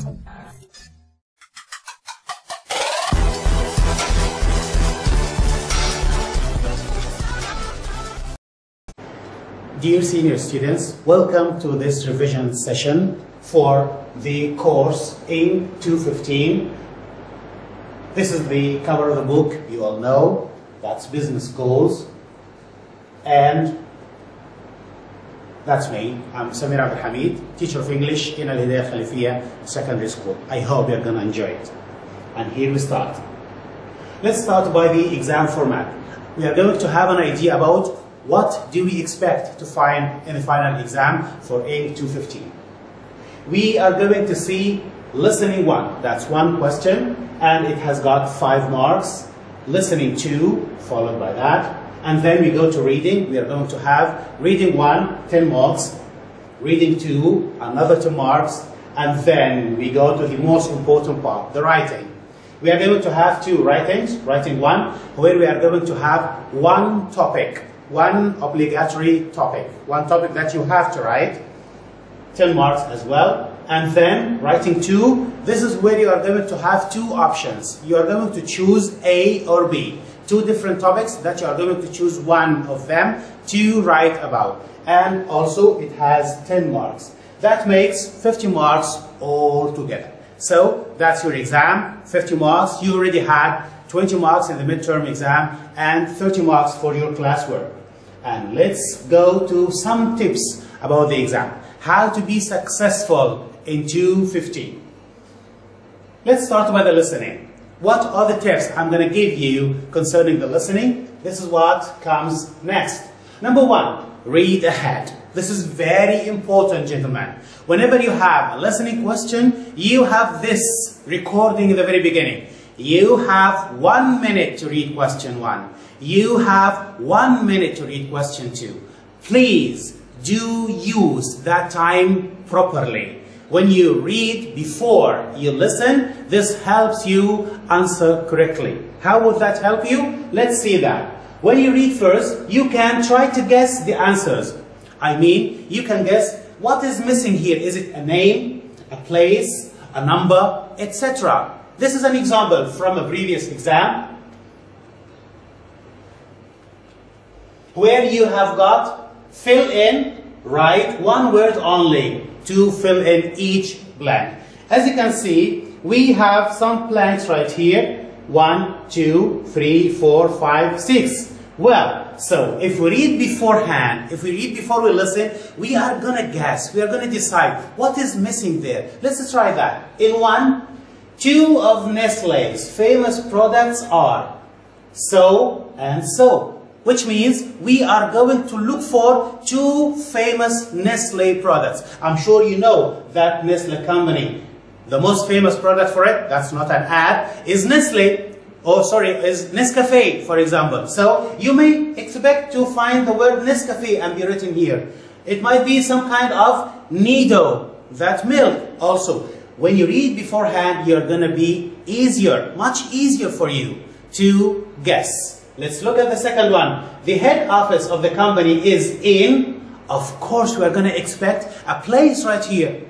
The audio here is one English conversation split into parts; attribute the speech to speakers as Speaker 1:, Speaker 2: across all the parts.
Speaker 1: Dear senior students, welcome to this revision session for the course Eng 215. This is the cover of the book, you all know, that's business goals. And that's me, I'm Samir Abdul Hamid, teacher of English in الهداية Secondary School. I hope you're going to enjoy it. And here we start. Let's start by the exam format. We are going to have an idea about what do we expect to find in the final exam for Eng 215. We are going to see listening 1, that's one question, and it has got 5 marks. Listening 2, followed by that. And then we go to reading. We are going to have reading 1, 10 marks. Reading 2, another 2 marks. And then we go to the most important part, the writing. We are going to have 2 writings. Writing 1, where we are going to have one topic. One obligatory topic, one topic that you have to write, 10 marks as well. And then writing 2, this is where you are going to have 2 options. You are going to choose A or B, 2 different topics that you are going to choose one of them to write about. And also it has 10 marks. That makes 50 marks altogether. So that's your exam, 50 marks. You already had 20 marks in the midterm exam and 30 marks for your classwork. And let's go to some tips about the exam. How to be successful in 215. Let's start by the listening. What are the tips I'm going to give you concerning the listening? This is what comes next. Number 1, read ahead. This is very important, gentlemen. Whenever you have a listening question, you have this recording in the very beginning. You have 1 minute to read question 1. You have 1 minute to read question 2. Please do use that time properly. When you read before you listen, this helps you answer correctly. How would that help you? Let's see that. When you read first, you can try to guess the answers. I mean, you can guess what is missing here. Is it a name, a place, a number, etc. This is an example from a previous exam where you have got fill in, write 1 word only to fill in each blank. As you can see, we have some blanks right here. 1, 2, 3, 4, 5, 6. Well, so if we read beforehand, if we read before we listen, we are going to guess, we are going to decide what is missing there. Let's try that. In 1, 2 of Nestlé's famous products are so and so. Which means we are going to look for 2 famous Nestlé products. I'm sure you know that Nestlé company. The most famous product for it, that's not an ad, is Nestlé. Is Nescafe, for example. So you may expect to find the word Nescafe and be written here. It might be some kind of Nido, that milk also. When you read beforehand, you're going to be easier, much easier for you to guess. Let's look at the second one. The head office of the company is in. Of course, we are going to expect a place right here.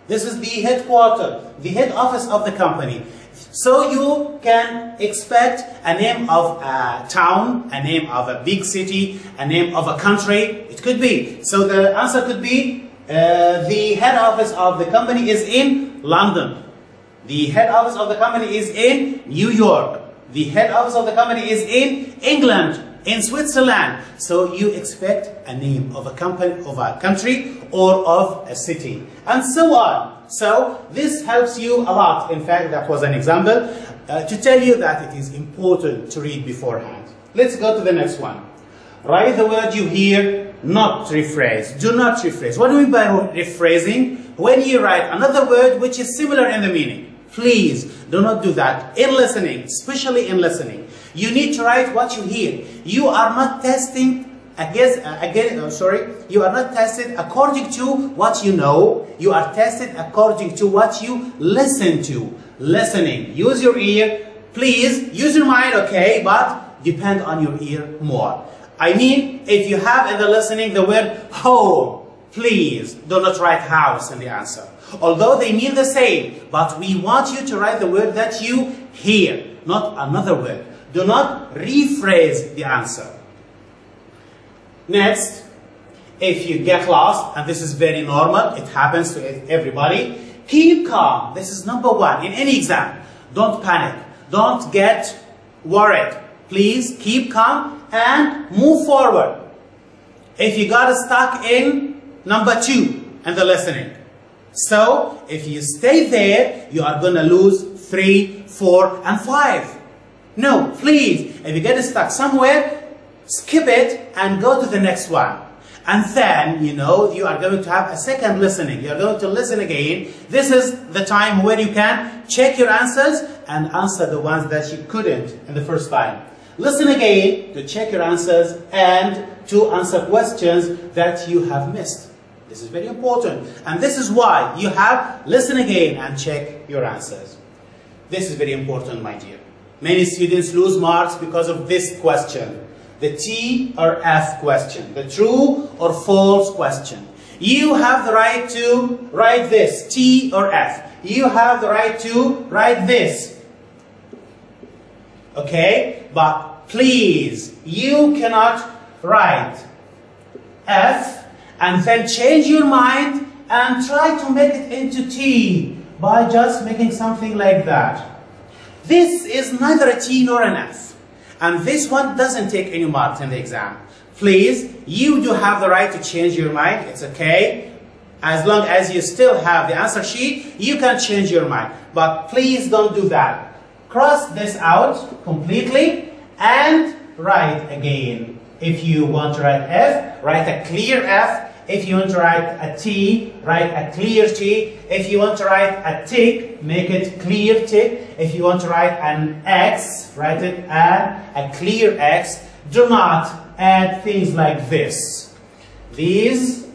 Speaker 1: This is the headquarters, the head office of the company. So you can expect a name of a town, a name of a big city, a name of a country. It could be. So the answer could be the head office of the company is in London. The head office of the company is in New York. The head office of the company is in England, in Switzerland. So you expect a name of a company, of a country, or of a city, and so on. So this helps you a lot. In fact, that was an example to tell you that it is important to read beforehand. Let's go to the next one. Write the word you hear, not rephrase. Do not rephrase. What do we mean by rephrasing? When you write another word which is similar in the meaning. Please do not do that in listening, especially in listening. You need to write what you hear. You are not testing you are not tested according to what you know. You are tested according to what you listen to. Listening. Use your ear. Please use your mind, okay, but depend on your ear more. I mean, if you have in the listening the word home, please do not write house in the answer. Although they mean the same, but we want you to write the word that you hear, not another word. Do not rephrase the answer. Next, if you get lost, and this is very normal, it happens to everybody, keep calm. This is number one in any exam. Don't panic. Don't get worried. Please keep calm and move forward. If you got stuck in number 2 in the listening, so if you stay there, you are going to lose 3, 4, and 5. No, please, if you get stuck somewhere, skip it and go to the next one. And then, you are going to have a second listening. You are going to listen again. This is the time where you can check your answers and answer the ones that you couldn't in the first time. Listen again to check your answers and to answer questions that you have missed. This is very important. And this is why you have listen again and check your answers. This is very important, my dear. Many students lose marks because of this question. The T or F question. The true or false question. You have the right to write this, T or F. You have the right to write this. Okay? But please, you cannot write F and then change your mind and try to make it into T by just making something like that. This is neither a T nor an F. And this one doesn't take any marks in the exam. Please, you do have the right to change your mind. It's okay. As long as you still have the answer sheet, you can change your mind. But please don't do that. Cross this out completely and write again. If you want to write F, write a clear F. If you want to write a T, write a clear T. If you want to write a tick, make it clear tick. If you want to write an X, write it a clear X. Do not add things like this. These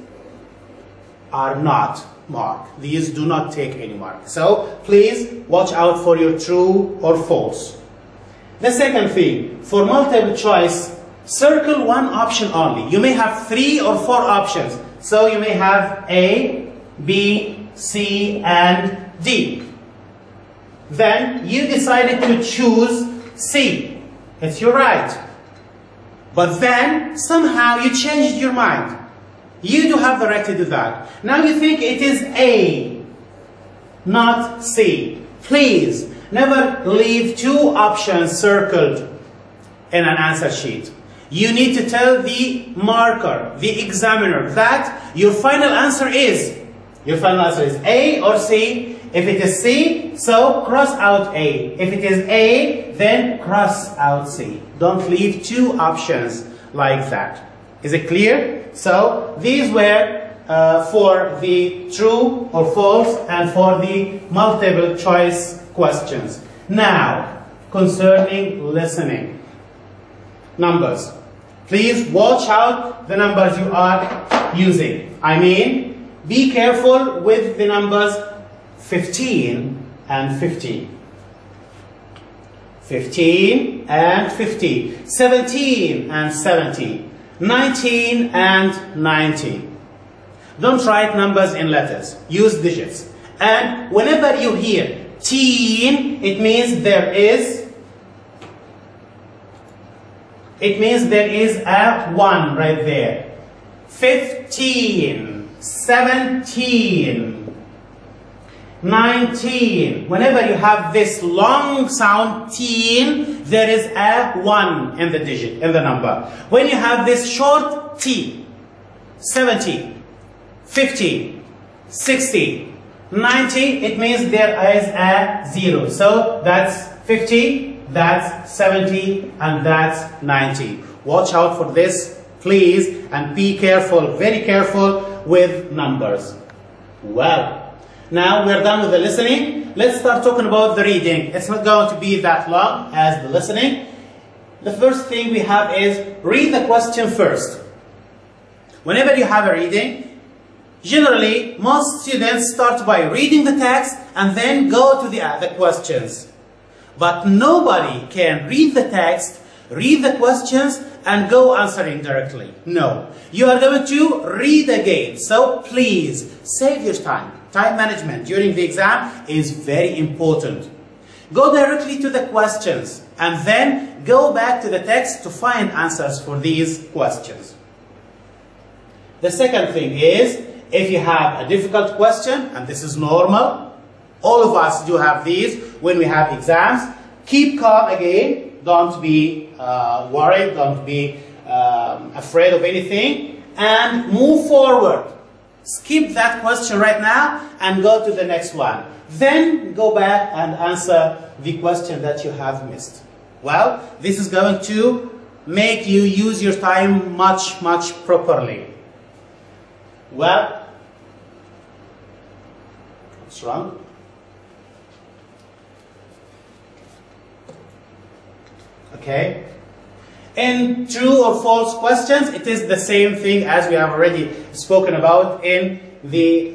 Speaker 1: are not marked. These do not take any mark. So please watch out for your true or false. The second thing, for multiple choice, circle one option only. You may have 3 or 4 options. So you may have A, B, C, and D. Then you decided to choose C. It's your right. But then somehow you changed your mind. You do have the right to do that. Now you think it is A, not C. Please, never leave 2 options circled in an answer sheet. You need to tell the marker, the examiner, that your final answer is A or C. If it is C, so cross out A. If it is A, then cross out C. Don't leave 2 options like that. Is it clear? So these were for the true or false and for the multiple choice questions. Now, concerning listening. Numbers. Please watch out the numbers you are using. I mean, be careful with the numbers 15 and 15. 15 and 15. 17 and 17. 19 and 19. Don't write numbers in letters. Use digits. And whenever you hear teen, it means there is a 1 right there. 15, 17, 19. Whenever you have this long sound teen, there is a 1 in the digit, in the number. When you have this short T, 70, 50, 60, 90, it means there is a 0. So that's 50. That's 70 and that's 90. Watch out for this, please, and be careful, very careful with numbers. Well, now we're done with the listening. Let's start talking about the reading. It's not going to be that long as the listening. The first thing we have is read the question first. Whenever you have a reading, generally most students start by reading the text and then go to the questions. But nobody can read the text, read the questions and go answering directly. No, you are going to read again. So please save your time. Time management during the exam is very important. Go directly to the questions and then go back to the text to find answers for these questions. The second thing is, if you have a difficult question, and this is normal, all of us do have these when we have exams, keep calm again, don't be worried, don't be afraid of anything, and move forward. Skip that question right now and go to the next one. Then go back and answer the question that you have missed. Well, this is going to make you use your time much properly. Well, what's wrong? Okay. In true or false questions, it is the same thing as we have already spoken about in the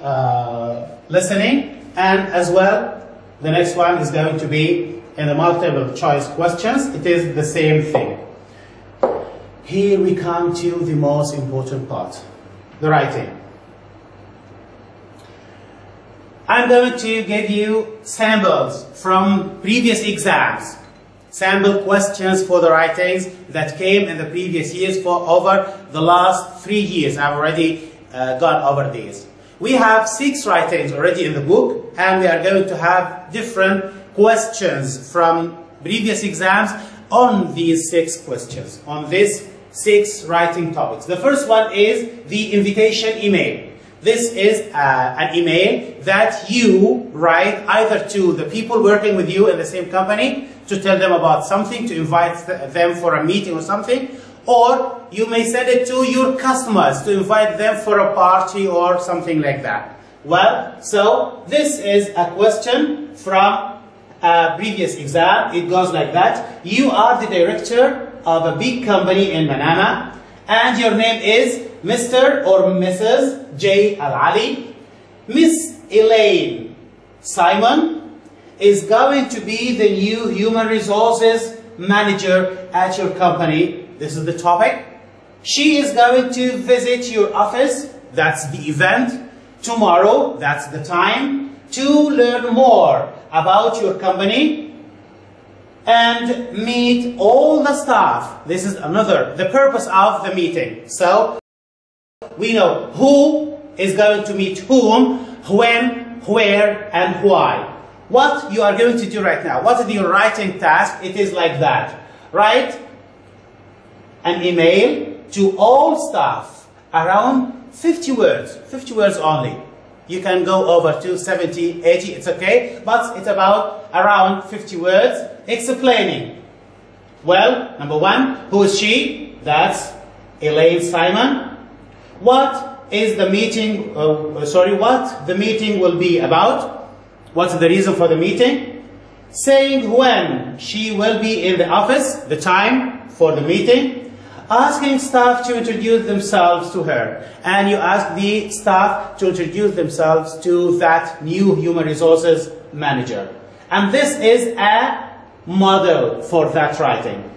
Speaker 1: listening, and as well, the next one is going to be in the multiple choice questions. It is the same thing. Here we come to the most important part, the writing. I'm going to give you samples from previous exams. Sample questions for the writings that came in the previous years for over the last 3 years. I've already gone over these. We have 6 writings already in the book, and we are going to have different questions from previous exams on these 6 questions, on these 6 writing topics. The first one is the invitation email. This is an email that you write either to the people working with you in the same company to tell them about something, to invite them for a meeting or something, or you may send it to your customers to invite them for a party or something like that. Well, so this is a question from a previous exam. It goes like that. You are the director of a big company in Manama, and your name is Mr. or Mrs. J. Al-Ali. Miss Elaine Simon is going to be the new human resources manager at your company. This is the topic. She is going to visit your office, that's the event, tomorrow, that's the time, to learn more about your company and meet all the staff. This is the purpose of the meeting. So we know who is going to meet whom, when, where, and why. What you are going to do right now, what is your writing task? It is like that. Write an email to all staff, around 50 words only. You can go over to 70, 80, it's okay, but it's about around 50 words explaining. Well, number 1, who is she? That's Elaine Simon. What is the meeting, what the meeting will be about? What's the reason for the meeting? Saying when she will be in the office, the time for the meeting. Asking staff to introduce themselves to her. And you ask the staff to introduce themselves to that new human resources manager. And this is a model for that writing.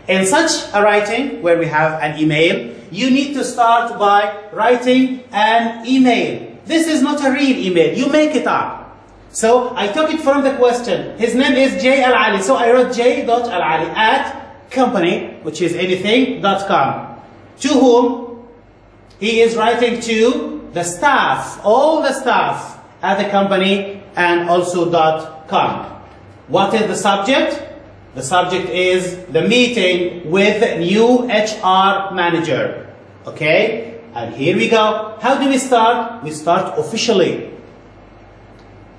Speaker 1: In such a writing, where we have an email, you need to start by writing an email. This is not a real email, you make it up. So I took it from the question. His name is J. Al-Ali, so I wrote J.Al-Ali at company, which is anything.com. To whom? He is writing to the staff, all the staff at the company, and also .com. What is the subject? The subject is the meeting with new HR manager. Okay? And here we go. How do we start? We start officially.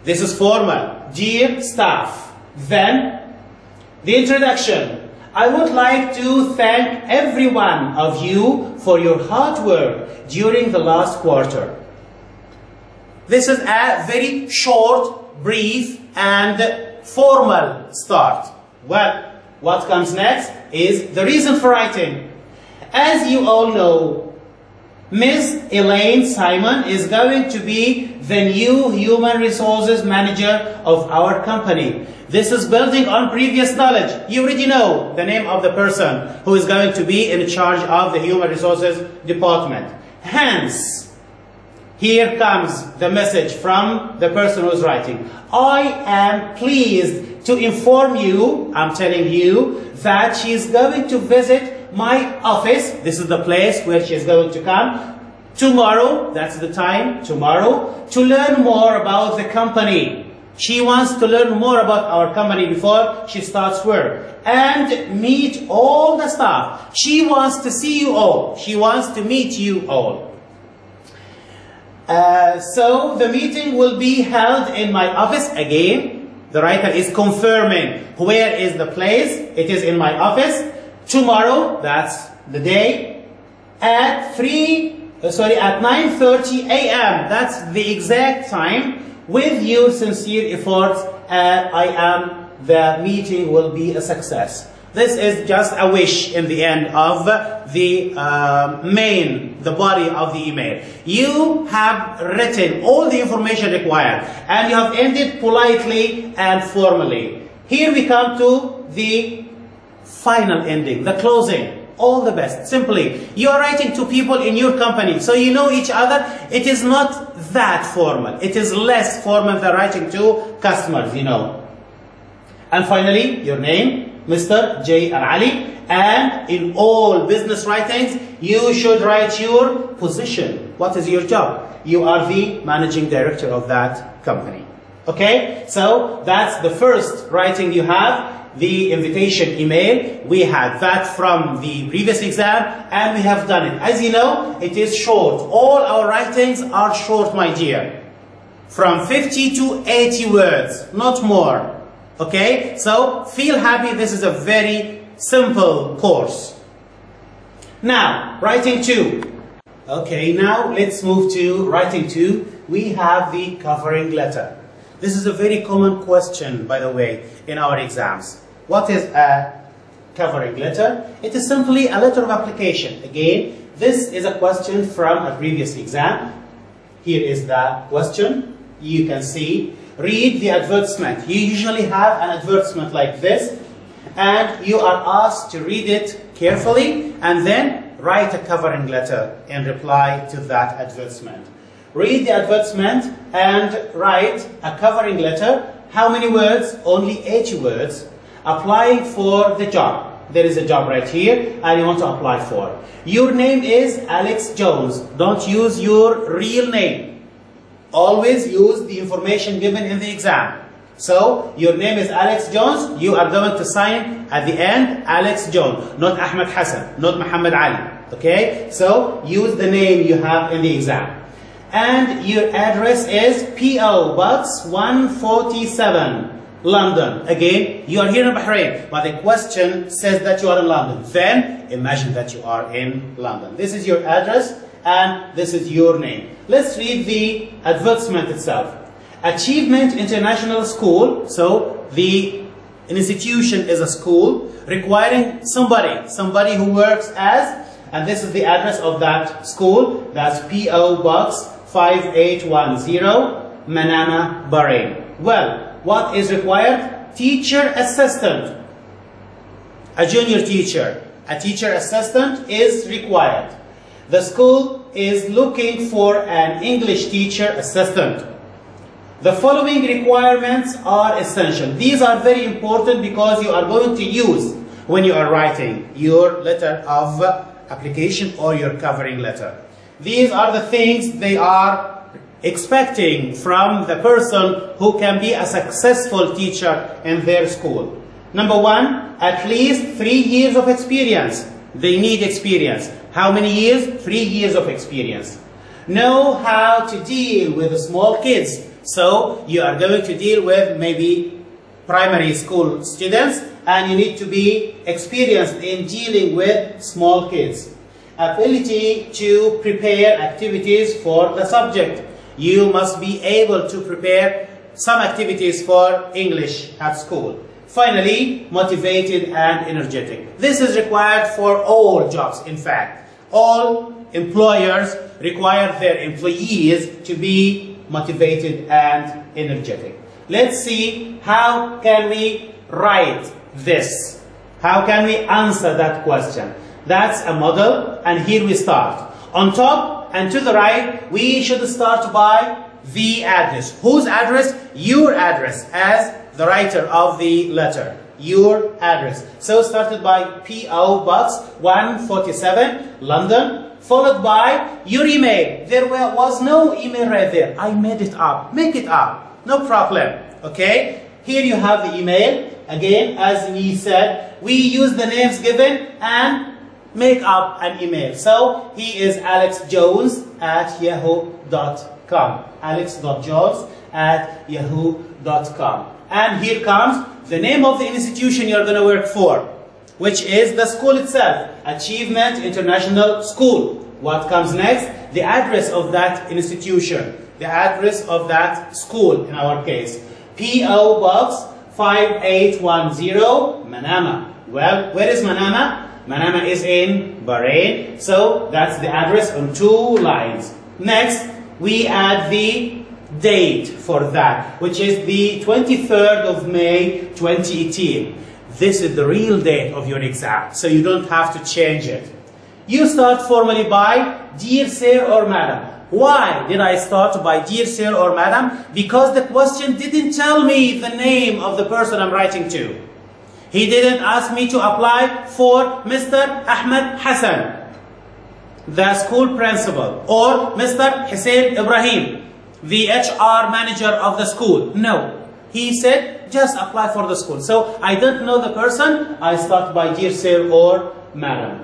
Speaker 1: This is formal. Dear staff. Then, the introduction. I would like to thank every one of you for your hard work during the last quarter. This is a very short, brief, and formal start. Well, what comes next is the reason for writing. As you all know, Ms. Elaine Simon is going to be the new human resources manager of our company. This is building on previous knowledge. You already know the name of the person who is going to be in charge of the human resources department. Hence, here comes the message from the person who is writing. I am pleased to inform you, I'm telling you, that she is going to visit my office. This is the place where she is going to come tomorrow. That's the time, tomorrow, to learn more about the company. She wants to learn more about our company before she starts work and meet all the staff. She wants to see you all. She wants to meet you all. So the meeting will be held in my office. Again, the writer is confirming where is the place. It is in my office. Tomorrow, that's the day, at 9:30 a.m. That's the exact time. With your sincere efforts, the meeting will be a success. This is just a wish in the end of the body of the email. You have written all the information required and you have ended politely and formally. Here we come to the final ending, the closing. All the best. Simply, you are writing to people in your company, so you know each other. It is not that formal. It is less formal than writing to customers, you know. And finally, your name, Mr. J. Al-Ali. And in all business writings, you should write your position. What is your job? You are the managing director of that company. Okay? So, that's the first writing you have. The invitation email, we had that from the previous exam and we have done it. As you know, it is short. All our writings are short, my dear. From 50 to 80 words, not more. Okay? So, feel happy, this is a very simple course. Now, writing 2. Okay, now let's move to writing 2. We have the covering letter. This is a very common question, by the way, in our exams. What is a covering letter? It is simply a letter of application. Again, this is a question from a previous exam. Here is the question. You can see. Read the advertisement. You usually have an advertisement like this, and you are asked to read it carefully and then write a covering letter in reply to that advertisement. Read the advertisement and write a covering letter. How many words? Only 80 words. Applying for the job. There is a job right here and you want to apply for. Your name is Alex Jones. Don't use your real name. Always use the information given in the exam. So, your name is Alex Jones. You are going to sign at the end Alex Jones. Not Ahmed Hassan. Not Muhammad Ali. Okay? So, use the name you have in the exam. And your address is P.O. Box 147. London. Again, you are here in Bahrain, but the question says that you are in London. Then, imagine that you are in London. This is your address, and this is your name. Let's read the advertisement itself. Achievement International School, so the institution is a school, requiring somebody who works as, and this is the address of that school, that's P.O. Box 5810, Manama, Bahrain. Well, what is required? Teacher assistant. A junior teacher. A teacher assistant is required. The school is looking for an English teacher assistant. The following requirements are essential. These are very important because you are going to use when you are writing your letter of application or your covering letter. These are the things they are expecting from the person who can be a successful teacher in their school. Number 1, at least 3 years of experience. They need experience. How many years? 3 years of experience. Know how to deal with small kids. So you are going to deal with maybe primary school students and you need to be experienced in dealing with small kids. Ability to prepare activities for the subject. You must be able to prepare some activities for English at school. Finally, motivated and energetic. This is required for all jobs, in fact. All employers require their employees to be motivated and energetic. Let's see how can we write this. How can we answer that question? That's a model, and here we start. On top and to the right, we should start by the address. Whose address? Your address, as the writer of the letter. Your address. So started by P.O. Box 147, London, followed by your email. There was no email right there. I made it up. Make it up. No problem. Okay? Here you have the email. Again, as we said, we use the names given and make up an email. So he is alexjones@yahoo.com. alex.jones@yahoo.com. And here comes the name of the institution you're going to work for, which is the school itself, Achievement International School. What comes next? The address of that institution, the address of that school in our case. P.O. Box 5810, Manama. Well, where is Manama? Manama is in Bahrain, so that's the address on 2 lines. Next, we add the date for that, which is the 23rd of May 2018. This is the real date of your exam, so you don't have to change it. You start formally by Dear Sir or Madam. Why did I start by Dear Sir or Madam? Because the question didn't tell me the name of the person I'm writing to. He didn't ask me to apply for Mr. Ahmed Hassan, the school principal, or Mr. Hussein Ibrahim, the HR manager of the school. No. He said, just apply for the school. So I don't know the person. I start by Dear Sir or Madam.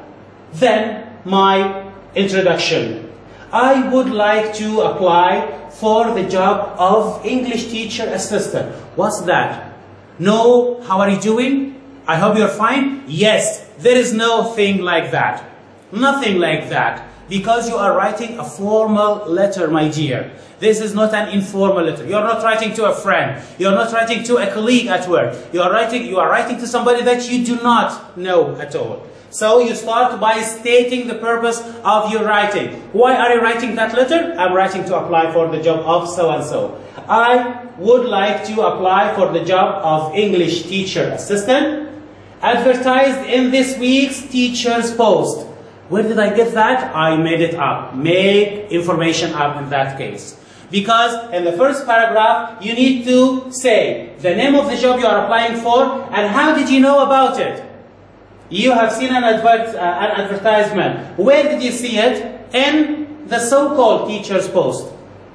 Speaker 1: Then my introduction. I would like to apply for the job of English teacher assistant. What's that? No, how are you doing? I hope you're fine. Yes, there is no thing like that. Nothing like that. Because you are writing a formal letter, my dear. This is not an informal letter. You are not writing to a friend. You are not writing to a colleague at work. You are writing to somebody that you do not know at all. So you start by stating the purpose of your writing. Why are you writing that letter? I'm writing to apply for the job of so-and-so. I would like to apply for the job of English teacher assistant, advertised in this week's teacher's post. Where did I get that? I made it up. Make information up in that case. Because in the first paragraph, you need to say the name of the job you are applying for and how did you know about it. You have seen an advertisement. Where did you see it? In the so-called teacher's post.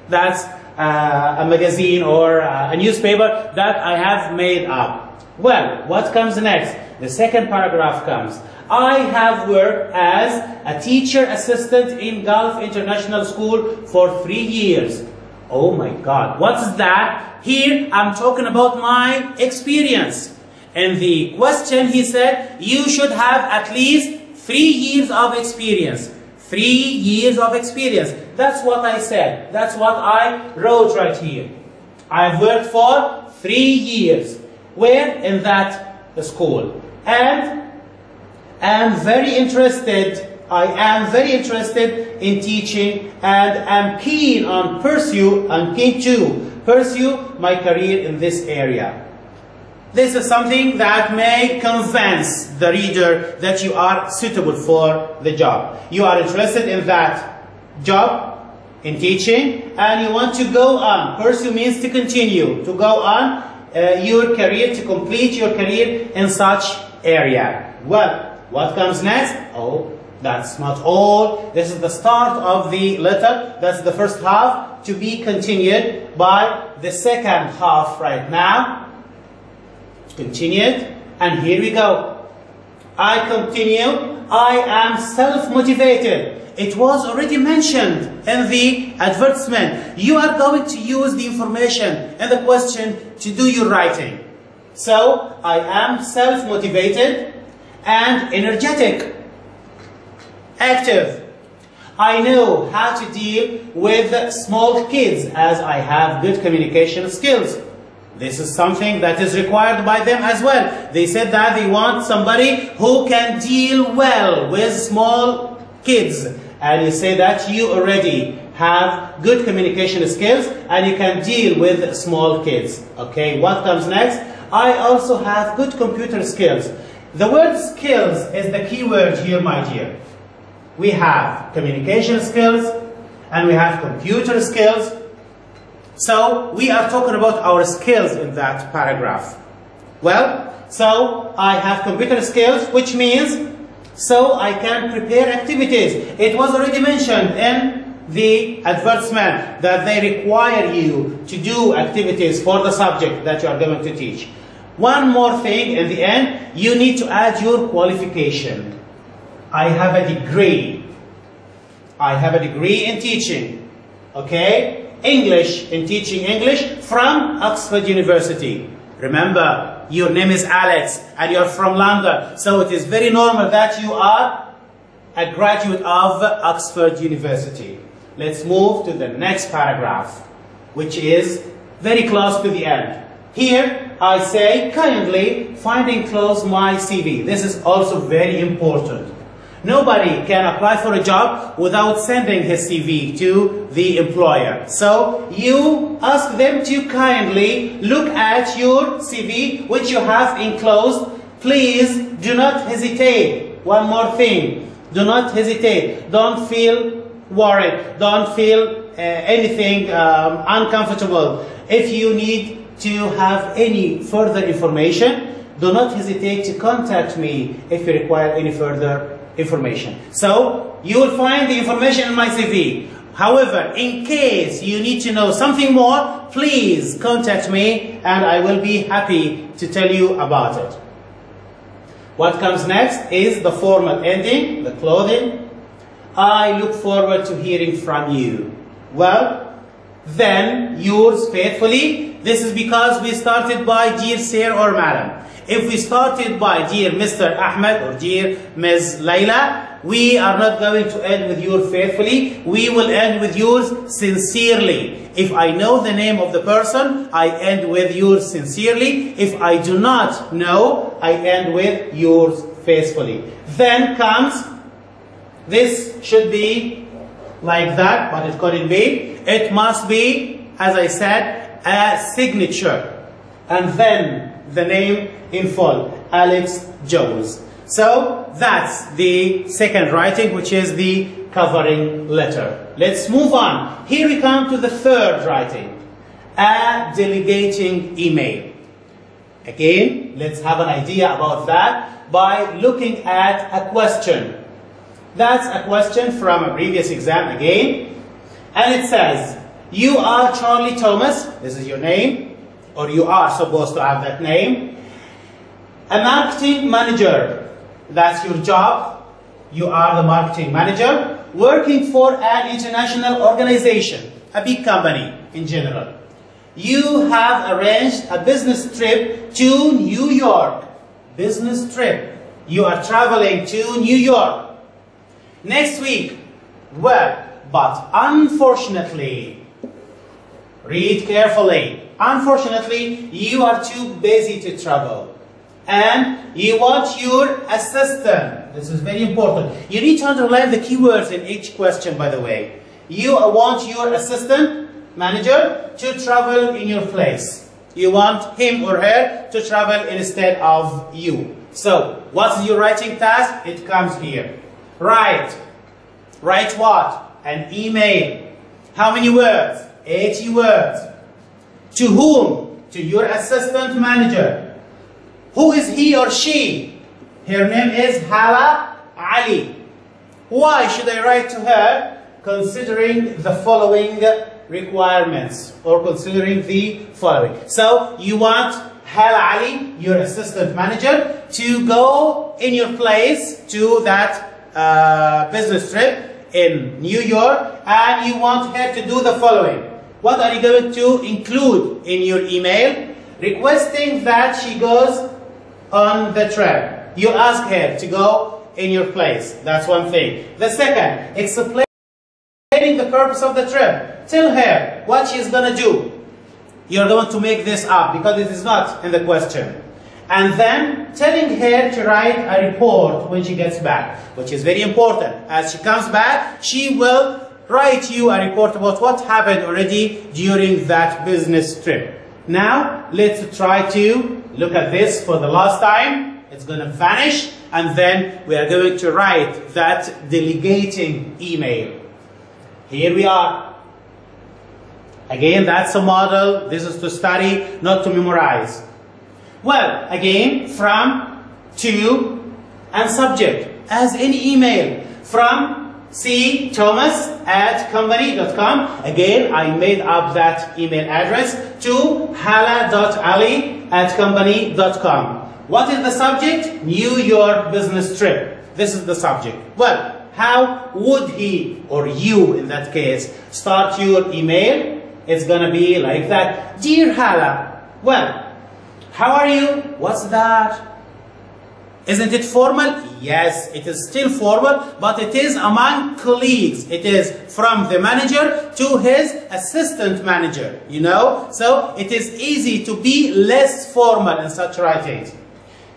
Speaker 1: That's a magazine or a newspaper that I have made up. Well, what comes next? The second paragraph comes. I have worked as a teacher assistant in Gulf International School for 3 years. Oh my God, what's that? Here I'm talking about my experience. In the question he said, you should have at least 3 years of experience. 3 years of experience. That's what I said. That's what I wrote right here. I've worked for 3 years. Where? In that school. And I am very interested in teaching and am keen to pursue my career in this area. This is something that may convince the reader that you are suitable for the job. You are interested in that job, in teaching, and you want to go on. Pursue means to continue, to go on your career, to complete your career in such area. Well, what comes next? Oh, that's not all. This is the start of the letter. That's the first half, to be continued by the second half right now. Continued, and here we go. I continue. I am self-motivated. It was already mentioned in the advertisement. You are going to use the information in the question to do your writing. So, I am self-motivated and energetic, active. I know how to deal with small kids as I have good communication skills. This is something that is required by them as well. They said that they want somebody who can deal well with small kids and you say that you already have good communication skills and you can deal with small kids. Okay, what comes next? I also have good computer skills. The word skills is the key word here, my dear. We have communication skills and we have computer skills. So we are talking about our skills in that paragraph. Well, so I have computer skills, which means so I can prepare activities. It was already mentioned in the advertisement that they require you to do activities for the subject that you are going to teach. One more thing in the end, you need to add your qualification. I have a degree. I have a degree in teaching. Okay? English, in teaching English from Oxford University. Remember, your name is Alex and you're from London. So it is very normal that you are a graduate of Oxford University. Let's move to the next paragraph, which is very close to the end. Here I say, kindly find and enclose my CV. This is also very important. Nobody can apply for a job without sending his CV to the employer. So you ask them to kindly look at your CV, which you have enclosed. Please do not hesitate. One more thing. Do not hesitate. Don't feel worried. Don't feel anything uncomfortable. If you need to have any further information, do not hesitate to contact me if you require any further information. So you will find the information in my CV. However, in case you need to know something more, please contact me and I will be happy to tell you about it. What comes next is the formal ending, the clothing. I look forward to hearing from you. Well, then yours faithfully. This is because we started by dear sir or madam. If we started by dear Mr. Ahmed or dear Ms. Layla, we are not going to end with yours faithfully. We will end with yours sincerely. If I know the name of the person, I end with yours sincerely. If I do not know, I end with yours faithfully. Then comes, this should be like that, but it couldn't be. It must be, as I said, a signature. And then the name in full, Alex Jones. So that's the second writing, which is the covering letter. Let's move on. Here we come to the third writing, a delegating email. Again, let's have an idea about that by looking at a question. That's a question from a previous exam again. And it says, you are Charlie Thomas, this is your name, or you are supposed to have that name. A marketing manager, that's your job. You are the marketing manager working for an international organization, a big company in general. You have arranged a business trip to New York. Business trip. You are traveling to New York next week. Well, but unfortunately, read carefully. Unfortunately, you are too busy to travel. And you want your assistant. This is very important. You need to underline the keywords in each question, by the way. You want your assistant manager to travel in your place. You want him or her to travel instead of you. So, what is your writing task? It comes here. Write. Write what? An email. How many words? 80 words. To whom? To your assistant manager. Who is he or she? Her name is Hala Ali. Why should I write to her? Considering the following requirements, or considering the following. So you want Hala Ali, your assistant manager, to go in your place to that business trip in New York, and you want her to do the following. What are you going to include in your email? Requesting that she goes on the trip. You ask her to go in your place. That's one thing. The second, explaining the purpose of the trip. Tell her what she's going to do. You're going to make this up because it is not in the question. and then telling her to write a report when she gets back, which is very important. As she comes back, she will write you a report about what happened already during that business trip. Now, let's try to look at this for the last time. It's going to vanish, and then we are going to write that delegating email. Here we are. Again, that's a model. This is to study, not to memorize. Well, again, from, to, and subject. As any email. From C. Thomas@company.com. Again, I made up that email address. To hala.ali@company.com. What is the subject? New York business trip. This is the subject. Well, how would he, or you in that case, start your email? It's going to be like that. Dear Hala, well, how are you? What's that? Isn't it formal? Yes, it is still formal, but it is among colleagues. It is from the manager to his assistant manager, you know? So it is easy to be less formal in such writings.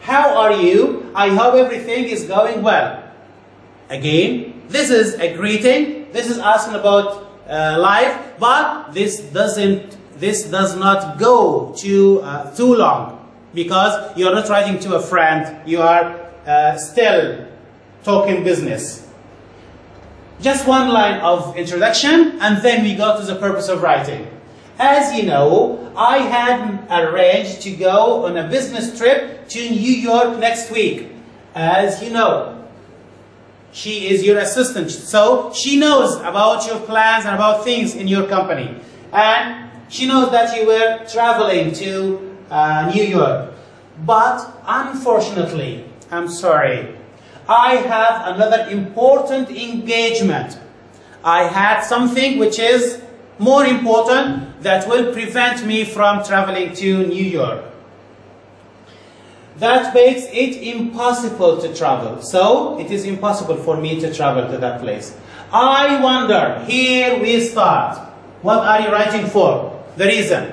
Speaker 1: How are you? I hope everything is going well. Again, this is a greeting. This is asking about life, but this does not go too long, because you are not writing to a friend. You are still talking business. Just one line of introduction, and then we go to the purpose of writing. As you know, I had arranged to go on a business trip to New York next week. As you know, she is your assistant, so she knows about your plans and about things in your company. And she knows that you were traveling to New York. But unfortunately, I'm sorry, I have another important engagement. I had something which is more important that will prevent me from traveling to New York. That makes it impossible to travel. So, it is impossible for me to travel to that place. I wonder, here we start. What are you writing for? The reason.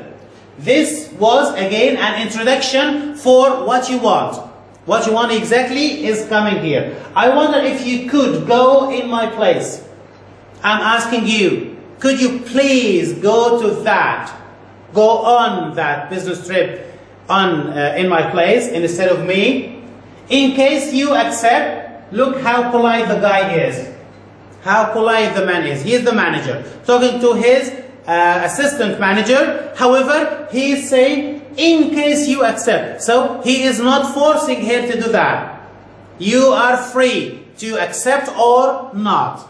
Speaker 1: This was, again, an introduction for what you want. What you want exactly is coming here. I wonder if you could go in my place. I'm asking you, could you please go to that, go on that business trip in my place instead of me? In case you accept, look how polite the guy is. How polite the man is. He is the manager, talking to his assistant manager. However, he is saying, in case you accept. So, he is not forcing her to do that. You are free to accept or not.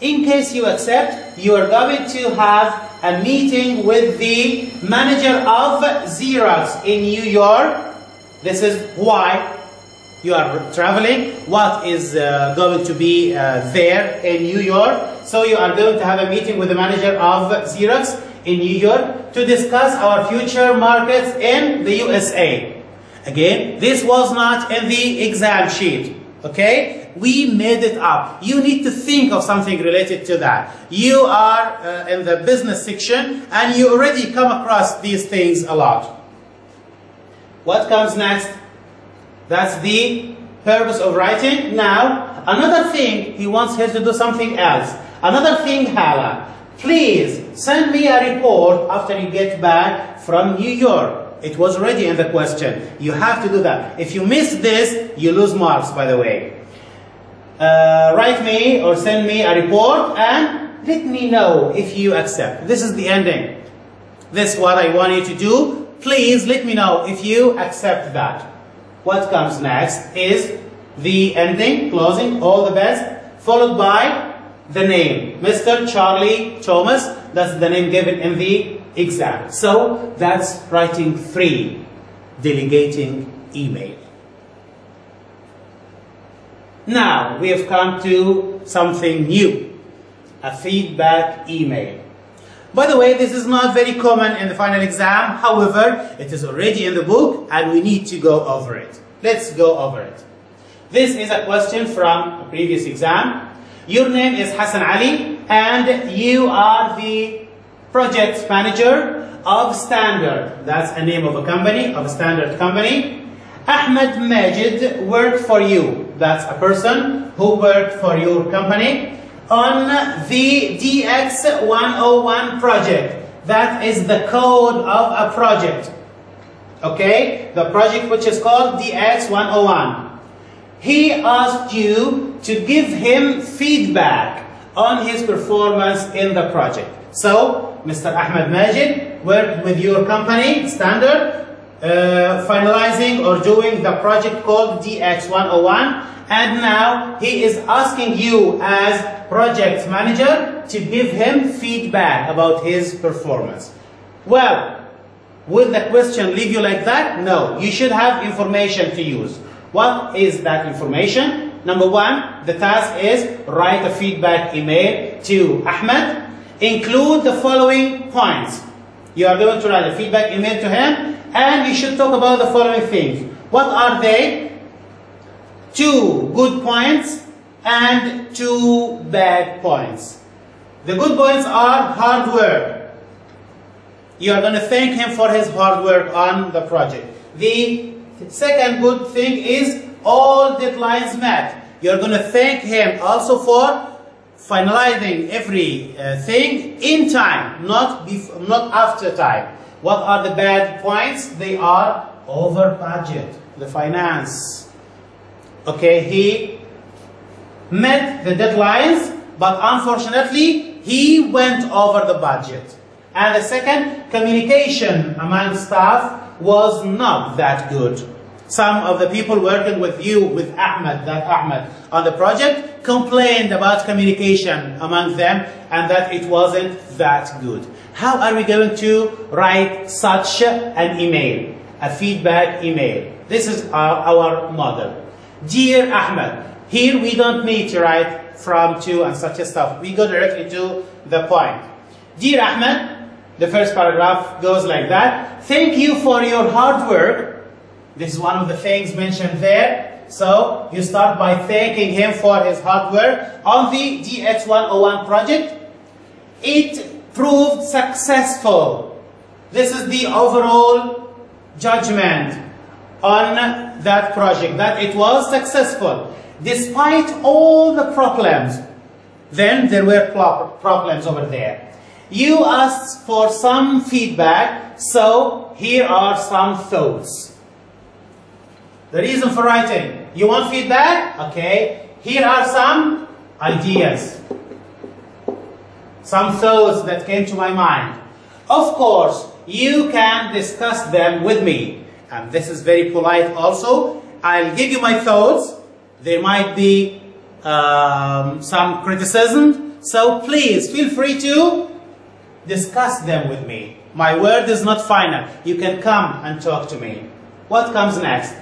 Speaker 1: In case you accept, you are going to have a meeting with the manager of Xerox in New York. This is why you are traveling. What is going to be there in New York. So you are going to have a meeting with the manager of Xerox in New York to discuss our future markets in the USA. Again, this was not in the exam sheet. Okay? We made it up. You need to think of something related to that. You are in the business section and you already come across these things a lot. What comes next? That's the purpose of writing. Now, another thing, he wants her to do something else. Another thing, Hala, please send me a report after you get back from New York. It was already in the question. You have to do that. If you miss this, you lose marks, by the way. Write me or send me a report and let me know if you accept. This is the ending. This is what I want you to do. Please let me know if you accept that. What comes next is the ending, closing, all the best, followed by the name. Mr. Charlie Thomas, that's the name given in the exam. So that's writing 3, delegating email. Now we have come to something new, a feedback email. By the way, this is not very common in the final exam. However, it is already in the book and we need to go over it. Let's go over it. This is a question from a previous exam. Your name is Hassan Ali and you are the project manager of Standard. That's a name of a company, of a standard company. Ahmed Majid worked for you. That's a person who worked for your company on the DX101 project. That is the code of a project. Okay? The project which is called DX101. He asked you to give him feedback on his performance in the project. So, Mr. Ahmed Majid worked with your company, standard, finalizing or doing the project called DX101, and now he is asking you as project manager to give him feedback about his performance. Well, will the question leave you like that? No, you should have information to use. What is that information? Number one, the task is write a feedback email to Ahmed. Include the following points. You are going to write a feedback email to him, and you should talk about the following things. What are they? 2 good points and 2 bad points. The good points are hard work. You are going to thank him for his hard work on the project. The second good thing is all deadlines met. You are going to thank him also for finalizing everything in time, not after time. What are the bad points? They are over budget, the finance. Okay, he met the deadlines, but unfortunately he went over the budget. And the second, communication among staff was not that good. Some of the people working with you, with Ahmed, on the project, complained about communication among them and that it wasn't that good. How are we going to write such an email, a feedback email? This is our model. Dear Ahmed, here we don't need to write from, to, and such stuff. We go directly to the point. Dear Ahmed, the first paragraph goes like that. Thank you for your hard work. This is one of the things mentioned there. So you start by thanking him for his hard work on the DX101 project. It proved successful. This is the overall judgment on that project, that it was successful. Despite all the problems, then there were problems over there. You asked for some feedback, so here are some thoughts. The reason for writing, you want feedback? Okay, here are some ideas, some thoughts that came to my mind. Of course, you can discuss them with me, and this is very polite also. I'll give you my thoughts. There might be some criticism, so please feel free to discuss them with me. My word is not final. You can come and talk to me. What comes next?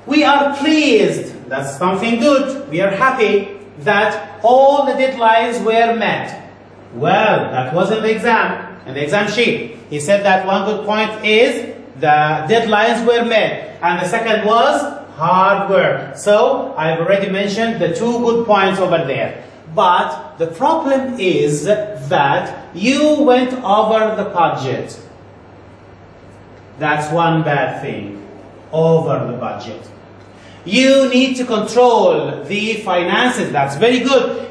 Speaker 1: We are pleased, that's something good. We are happy that all the deadlines were met. Well, that was in the exam sheet. He said that one good point is the deadlines were met, and the second was hard work. So I've already mentioned the 2 good points over there. But the problem is that you went over the budget. That's one bad thing. Over the budget. You need to control the finances. That's very good.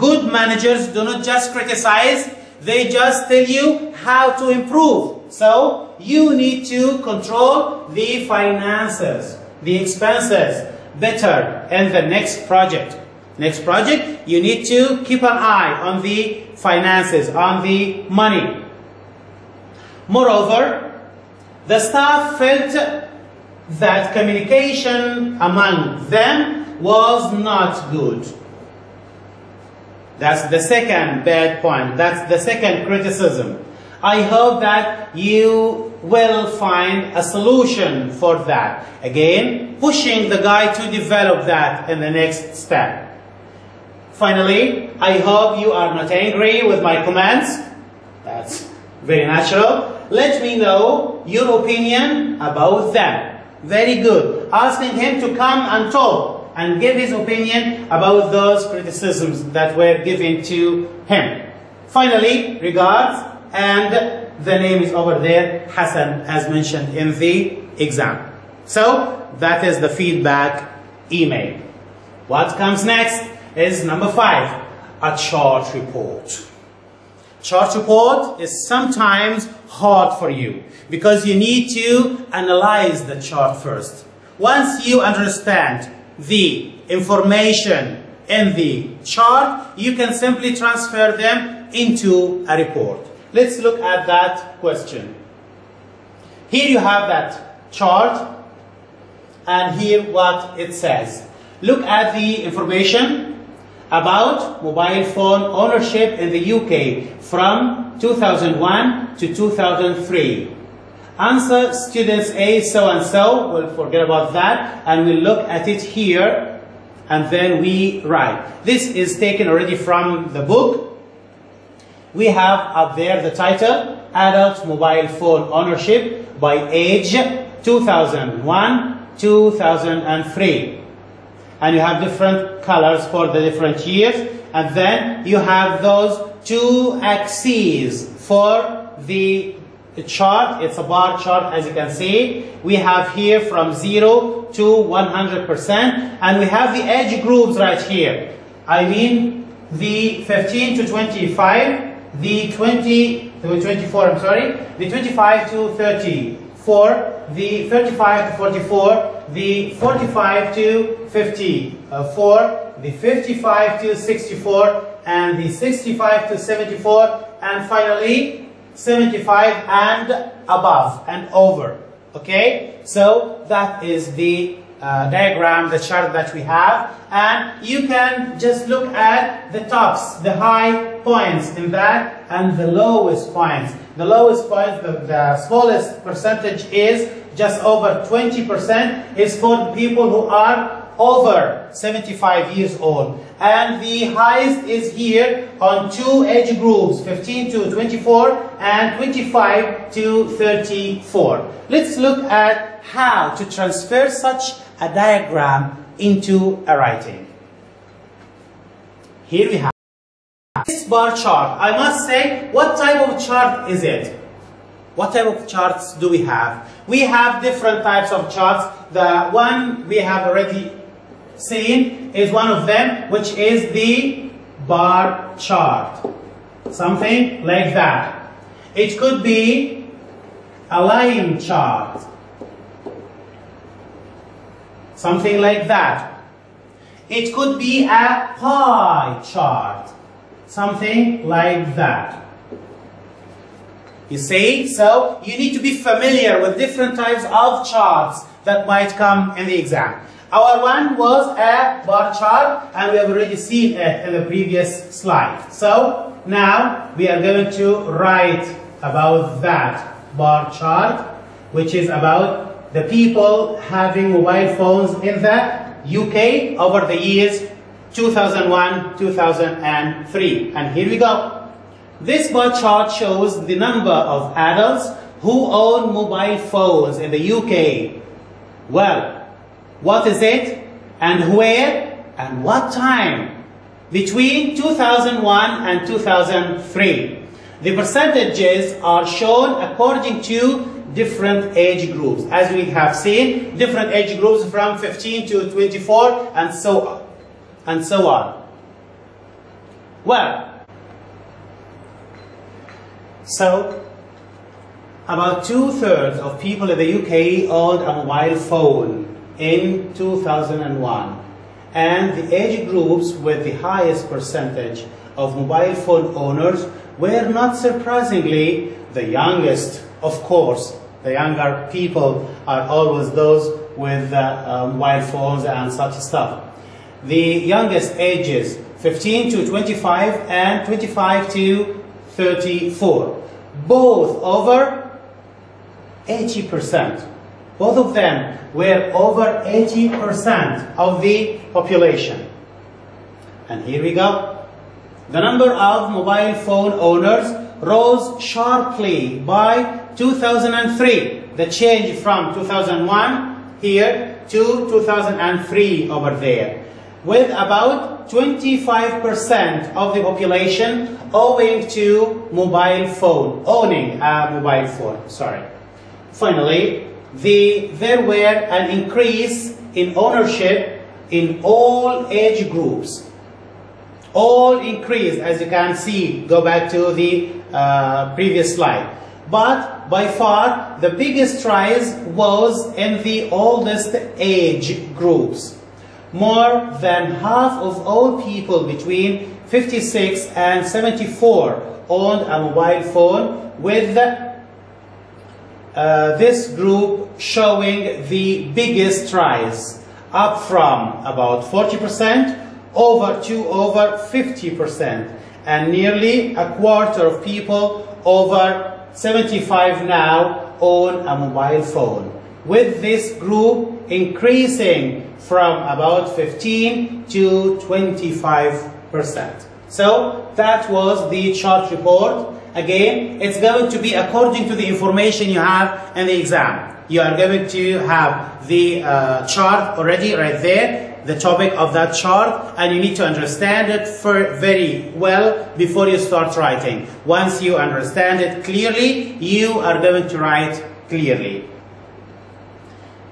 Speaker 1: Good managers do not just criticize, they just tell you how to improve. So you need to control the finances, the expenses better in the next project. Next project, you need to keep an eye on the finances, on the money. Moreover, the staff felt that communication among them was not good. That's the second bad point. That's the second criticism. I hope that you will find a solution for that. Again, pushing the guy to develop that in the next step. Finally, I hope you are not angry with my comments. That's very natural. Let me know your opinion about them. Very good. Asking him to come and talk and give his opinion about those criticisms that were given to him. Finally, regards, and the name is over there, Hassan, as mentioned in the exam. So that is the feedback email. What comes next is number 5, a chart report. Chart report is sometimes hard for you because you need to analyze the chart first. Once you understand the information in the chart, you can simply transfer them into a report. Let's look at that question. Here you have that chart, and here what it says. Look at the information about mobile phone ownership in the UK from 2001 to 2003. Answer students A so and so, we'll forget about that, and we'll look at it here, and then we write. This is taken already from the book. We have up there the title, Adult Mobile Phone Ownership by age 2001, 2003. And you have different colors for the different years. And then you have those 2 axes for the chart. It's a bar chart, as you can see. We have here from 0 to 100%. And we have the age groups right here. I mean the 15 to 25, the 20 to 24, I'm sorry, the 25 to 34, the 35 to 44, the 45 to 54, the 55 to 64, and the 65 to 74, and finally 75 and above and over. Okay, so that is the diagram, the chart that we have, and you can just look at the tops, the high points in that, and the lowest points. The lowest point, the smallest percentage is just over 20%, is for the people who are over 75 years old. And the highest is here on 2 age groups, 15 to 24 and 25 to 34. Let's look at how to transfer such a diagram into a writing. Here we have this bar chart. I must say, what type of chart is it? What type of charts do we have? We have different types of charts. The one we have already seen is one of them, which is the bar chart. Something like that. It could be a line chart. Something like that. It could be a pie chart. Something like that. You see? So you need to be familiar with different types of charts that might come in the exam. Our one was a bar chart, and we have already seen it in the previous slide. So now we are going to write about that bar chart, which is about the people having mobile phones in the UK over the years 2001, 2003. And here we go. This bar chart shows the number of adults who own mobile phones in the UK. Well, what is it, and where, and what time? Between 2001 and 2003. The percentages are shown according to different age groups. As we have seen, different age groups from 15 to 24 and so on. And so on. Well, so about 2/3 of people in the UK owned a mobile phone in 2001, and the age groups with the highest percentage of mobile phone owners were, not surprisingly, the youngest. Of course, the younger people are always those with mobile phones and such stuff. The youngest ages 15 to 25 and 25 to 34, both over 80%. Both of them were over 80% of the population. And here we go. The number of mobile phone owners rose sharply by 2003. The change from 2001 here to 2003 over there, with about 25% of the population owing to owning a mobile phone. Sorry. Finally, there were an increase in ownership in all age groups. All increased, as you can see. Go back to the previous slide. But by far, the biggest rise was in the oldest age groups. More than half of all people between 56 and 74 owned a mobile phone, with this group showing the biggest rise, up from about 40% to over 50%, and nearly a quarter of people over 75 now own a mobile phone, with this group increasing from about 15 to 25%. So that was the chart report. Again, it's going to be according to the information you have in the exam. You are going to have the chart already right there, the topic of that chart, and you need to understand it very well before you start writing. Once you understand it clearly, you are going to write clearly.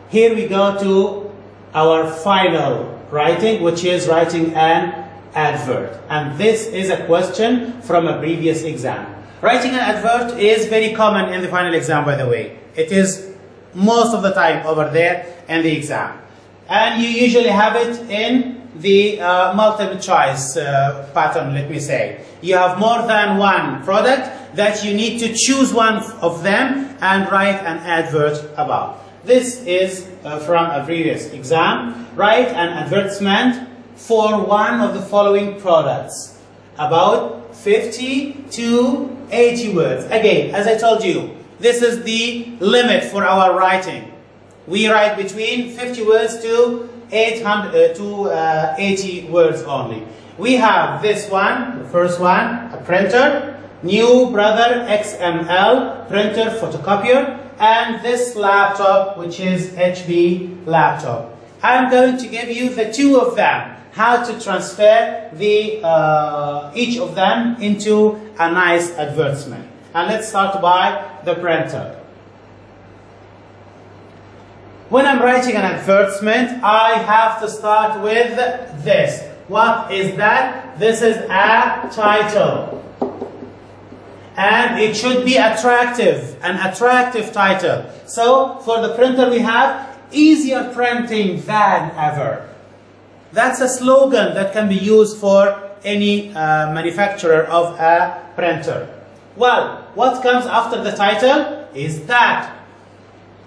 Speaker 1: Here we go to our final writing, which is writing an advert. And this is a question from a previous exam. Writing an advert is very common in the final exam, by the way. It is most of the time over there in the exam. And you usually have it in the multiple choice pattern, let me say. You have more than one product that you need to choose one of them and write an advert about. This is from a previous exam. Write an advertisement for one of the following products, about 50 to 80 words. Again, as I told you, this is the limit for our writing. We write between 50 words to 80 words only. We have this one, the first one, a printer, new brother XML printer photocopier, and this laptop, which is HP laptop. I'm going to give you the two of them, how to transfer the each of them into a nice advertisement. And let's start by the printer. When I'm writing an advertisement, I have to start with this. What is that? This is a title. And it should be attractive, an attractive title. So for the printer we have easier printing than ever. That's a slogan that can be used for any manufacturer of a printer. Well, what comes after the title is that.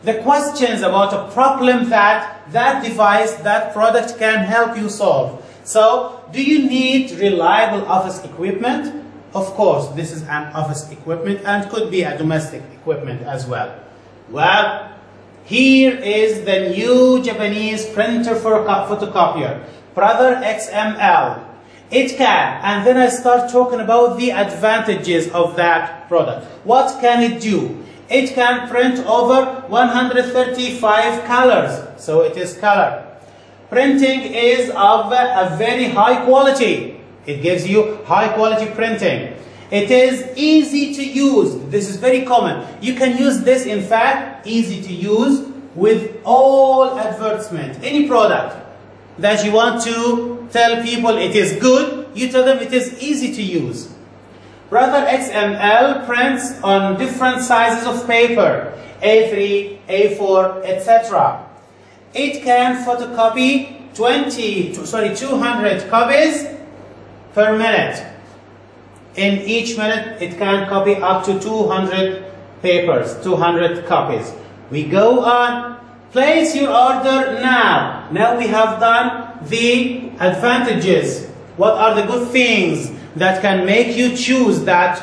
Speaker 1: The questions about a problem that device, that product can help you solve. So, do you need reliable office equipment? Of course, this is an office equipment and could be a domestic equipment as well. Well, here is the new Japanese printer for a photocopier, Brother XML. It can, and then I start talking about the advantages of that product. What can it do? It can print over 135 colors, so it is color. Printing is of a very high quality. It gives you high quality printing. It is easy to use. This is very common. You can use this, in fact, easy to use with all advertisement. Any product that you want to tell people it is good, you tell them it is easy to use. Brother XML prints on different sizes of paper, A3, A4, etc. It can photocopy 200 copies per minute. In each minute, it can copy up to 200 papers, 200 copies. We go on. Place your order now. Now we have done the advantages. What are the good things that can make you choose that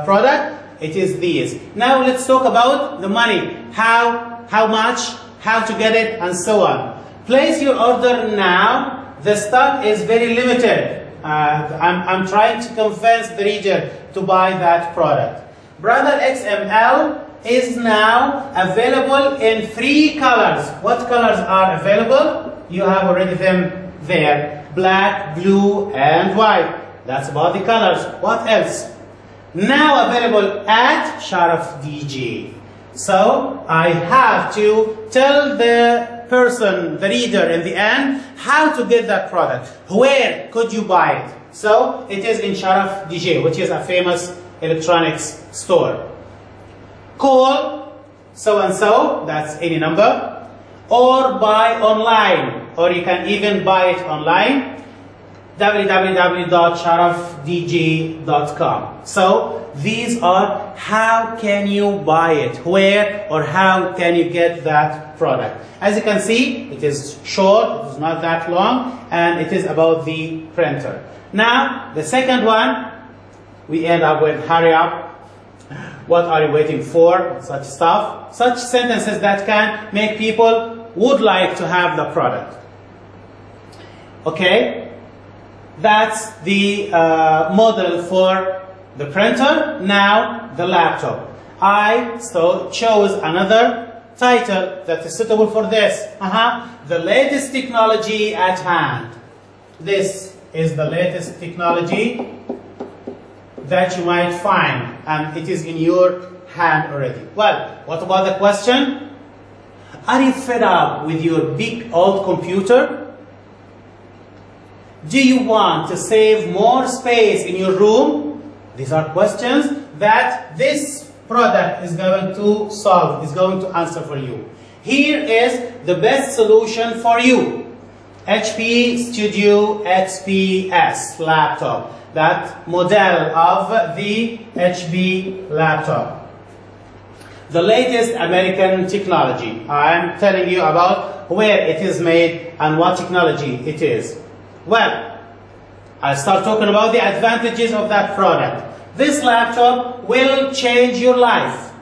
Speaker 1: product? It is these. Now let's talk about the money. How much, how to get it, and so on. Place your order now. The stock is very limited. I'm trying to convince the reader to buy that product. Brother XML is now available in 3 colors. What colors are available? You have already them there. Black, blue, and white. That's about the colors. What else? Now available at Sharaf DG. So I have to tell the person, the reader in the end, how to get that product. Where could you buy it? So it is in Sharaf DJ, which is a famous electronics store. Call so and so, that's any number, or buy online, or you can even buy it online, www.sharafdj.com. So these are how can you buy it, where or how can you get that product. As you can see, it is short, it is not that long, and it is about the printer. Now, the second one, we end up with hurry up. What are you waiting for? Such stuff. Such sentences that can make people would like to have the product. Okay? That's the model for the printer. Now, the laptop. I chose another title that is suitable for this. The latest technology at hand. This is the latest technology that you might find, and it is in your hand already. Well, what about the question? Are you fed up with your big old computer? Do you want to save more space in your room? These are questions that this product is going to solve, is going to answer for you. Here is the best solution for you. HP Studio XPS laptop. That model of the HP laptop. The latest American technology. I'm telling you about where it is made and what technology it is. Well, I'll start talking about the advantages of that product. This laptop will change your life.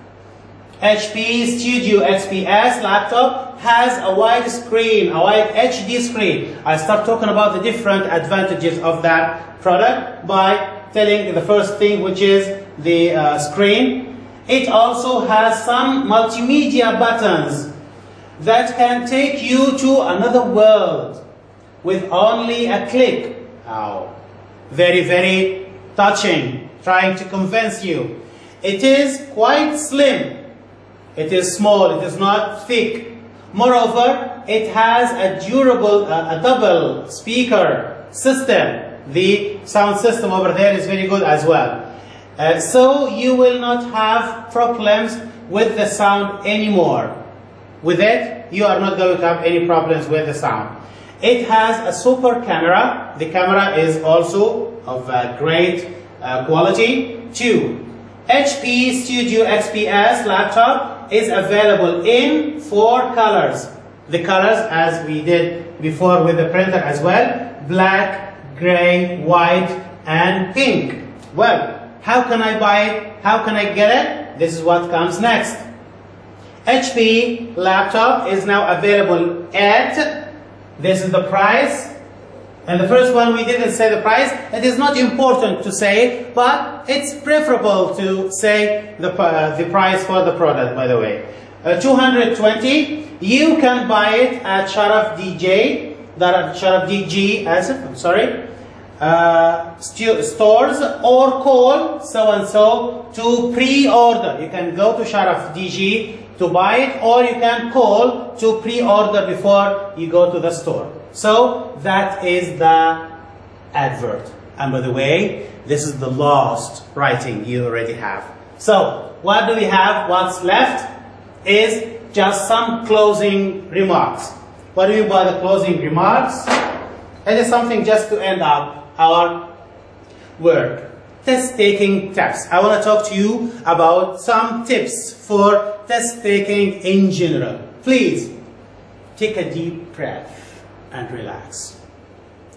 Speaker 1: HP Studio XPS laptop has a wide screen, a wide HD screen. I'll start talking about the different advantages of that product by telling the first thing, which is the screen. It also has some multimedia buttons that can take you to another world with only a click. Oh, very, very touching, trying to convince you. It is quite slim. It is small, it is not thick. Moreover, it has a durable, a double speaker system. The sound system over there is very good as well. So you will not have problems with the sound anymore. With it, you are not going to have any problems with the sound. It has a super camera. The camera is also of great quality. 2. HP Studio XPS laptop is available in 4 colors. The colors, as we did before with the printer as well: black, gray, white, and pink. Well, how can I buy it? How can I get it? This is what comes next. HP laptop is now available at, this is the price, and the first one we didn't say the price. It is not important to say, but it's preferable to say the price for the product, by the way. 220. You can buy it at Sharaf DJ, Sharaf DG, stores, or call so and so to pre-order. You can go to Sharaf DG to buy it, or you can call to pre-order before you go to the store. So that is the advert. And by the way, this is the last writing you already have. So what do we have? What's left is just some closing remarks. What do you mean by the closing remarks? It is something just to end up our work. Test-taking tips. I want to talk to you about some tips for test-taking in general. Please take a deep breath and relax.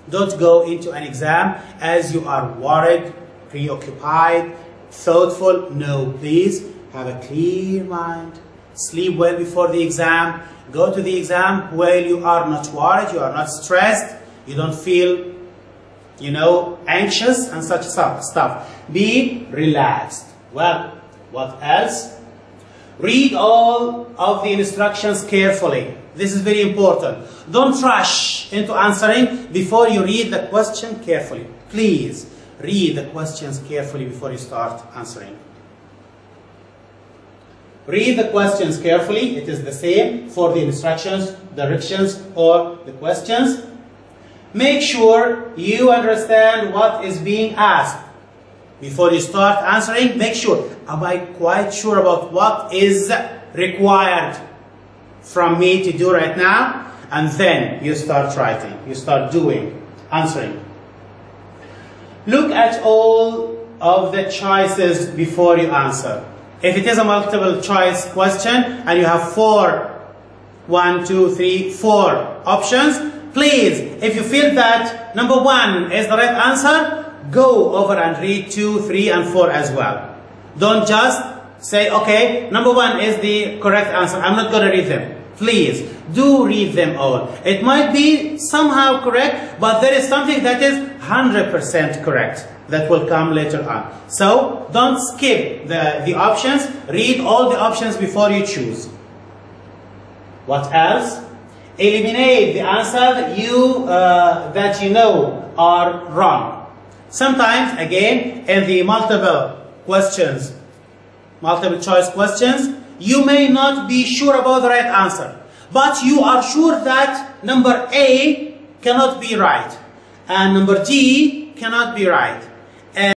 Speaker 1: Don't go into an exam as you are worried, preoccupied, thoughtful. No, please have a clear mind. Sleep well before the exam. Go to the exam while you are not worried, you are not stressed, you don't feel, anxious and such stuff. Be relaxed. Well, what else? Read all of the instructions carefully. This is very important. Don't rush into answering before you read the question carefully. Please read the questions carefully before you start answering. read the questions carefully. It is the same for the instructions, directions, or the questions. Make sure you understand what is being asked. Before you start answering, make sure, am I quite sure about what is required from me to do right now? And then you start writing, you start doing, answering. Look at all of the choices before you answer. If it is a multiple choice question and you have 4 options, please, if you feel that number 1 is the right answer, go over and read 2, 3, and 4 as well. Don't just say, okay, number 1 is the correct answer, I'm not going to read them. Please, do read them all. It might be somehow correct, but there is something that is 100% correct that will come later on. So, don't skip the options. Read all the options before you choose. What else? Eliminate the answer that you know are wrong. Sometimes, again, in the multiple choice questions, you may not be sure about the right answer, but you are sure that number A cannot be right, and number D cannot be right, and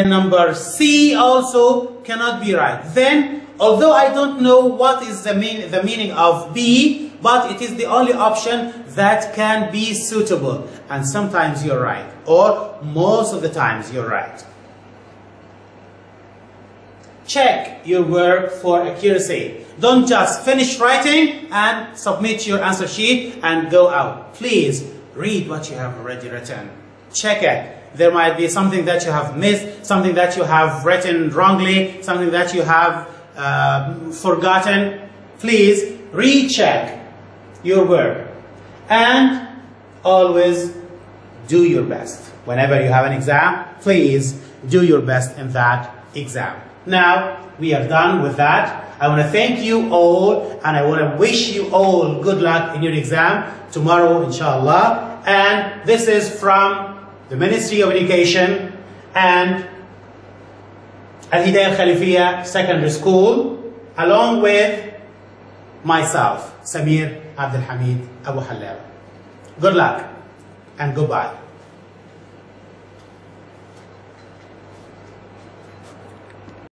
Speaker 1: number C also cannot be right. Then, although I don't know what is the meaning of B, but it is the only option that can be suitable, and sometimes you're right, or most of the times you're right. Check your work for accuracy. Don't just finish writing and submit your answer sheet and go out. Please read what you have already written. Check it. There might be something that you have missed, something that you have written wrongly, something that you have forgotten. Please recheck your work and always do your best. Whenever you have an exam, please do your best in that exam. Now, we are done with that. I want to thank you all, and I want to wish you all good luck in your exam tomorrow, inshallah. And this is from the Ministry of Education and الهداية Secondary School, along with myself, Samir Abdul Hamid Abu Halal. Good luck and goodbye.